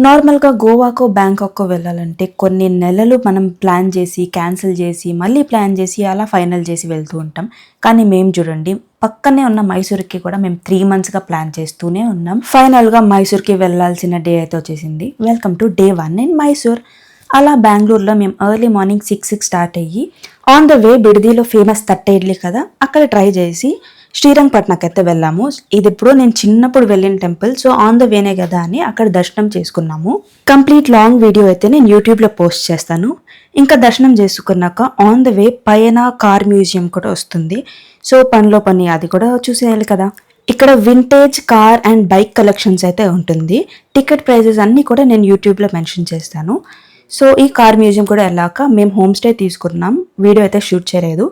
నార్మల్గా గోవాకో బ్యాంకాక్కో వెళ్ళాలంటే కొన్ని నెలలు మనం ప్లాన్ చేసి క్యాన్సిల్ చేసి మళ్ళీ ప్లాన్ చేసి అలా ఫైనల్ చేసి వెళ్తూ ఉంటాం. కానీ మేము చూడండి పక్కనే ఉన్న మైసూర్కి కూడా మేము 3 monthsగా ప్లాన్ చేస్తూనే ఉన్నాం. ఫైనల్గా మైసూర్కి వెళ్ళాల్సిన డే అయితే వచ్చేసింది. Welcome to day 1 in Mysore. అలా బెంగళూరులో మేము ఎర్లీ మార్నింగ్ 6కి స్టార్ట్ అయ్యి ఆన్ ద వే బిడిదిలో ఫేమస్ తట్ట ఇడ్లీ కదా అక్కడ ట్రై చేసి శ్రీరంగపట్నంకి అయితే వెళ్ళాము. ఇది ఇప్పుడు నేను చిన్నప్పుడు వెళ్ళిన టెంపుల్, సో ఆన్ ద వేనే కదా అని అక్కడ దర్శనం చేసుకున్నాము. కంప్లీట్ లాంగ్ వీడియో అయితే నేను యూట్యూబ్లో పోస్ట్ చేస్తాను. ఇంకా దర్శనం చేసుకున్నాక ఆన్ ద వే పైన కార్ మ్యూజియం కూడా వస్తుంది. సో పనిలో పని అది కూడా చూసేయాలి కదా. ఇక్కడ vintage car and bike collections అయితే ఉంటుంది. టికెట్ ప్రైజెస్ అన్నీ కూడా నేను యూట్యూబ్లో మెన్షన్ చేస్తాను. సో ఈ కార్ మ్యూజియం కూడా వెళ్ళాక మేము హోమ్ స్టే తీసుకున్నాం. వీడియో అయితే షూట్ చేయలేదు.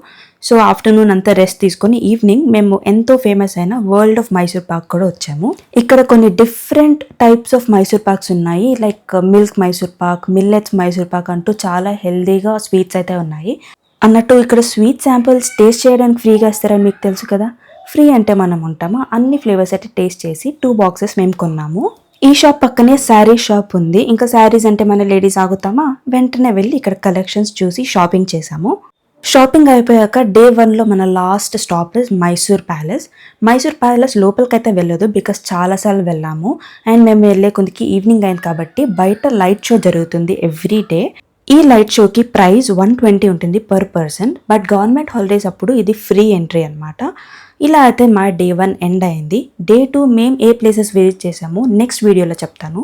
సో ఆఫ్టర్నూన్ అంతా రెస్ట్ తీసుకొని ఈవినింగ్ మేము ఎంతో ఫేమస్ అయిన వరల్డ్ ఆఫ్ మైసూర్ పాక్ కూడా వచ్చాము. ఇక్కడ కొన్ని different types of Mysore paks ఉన్నాయి. Like milk Mysore pak, millets Mysore pak అంటూ చాలా హెల్దీగా స్వీట్స్ అయితే ఉన్నాయి. అన్నట్టు ఇక్కడ స్వీట్ శాంపిల్స్ టేస్ట్ చేయడానికి ఫ్రీగా ఇస్తారని మీకు తెలుసు కదా. ఫ్రీ అంటే మనం ఉంటామా, అన్ని ఫ్లేవర్స్ అయితే టేస్ట్ చేసి 2 boxes మేము కొన్నాము. ఈ షాప్ పక్కనే శారీ షాప్ ఉంది. ఇంకా శారీస్ అంటే మన లేడీస్ ఆగుతామా, వెంటనే వెళ్ళి ఇక్కడ కలెక్షన్స్ చూసి షాపింగ్ చేసాము. షాపింగ్ అయిపోయాక డే 1లో మన last stop Mysore palace. Mysore palace లోపలికైతే వెళ్ళదు బికాస్ చాలాసార్లు వెళ్ళాము. అండ్ మేము వెళ్ళే కొద్దికి ఈవినింగ్ అయింది కాబట్టి బయట లైట్ షో జరుగుతుంది ఎవ్రీ డే. ఈ లైట్ షోకి ప్రైస్ 120 ఉంటుంది per person. But government holidays అప్పుడు ఇది ఫ్రీ ఎంట్రీ అనమాట. ఇలా అయితే మా డే 1 ఎండ్ అయింది. డే 2 మేము ఏ ప్లేసెస్ విజిట్ చేసామో నెక్స్ట్ వీడియోలో చెప్తాను.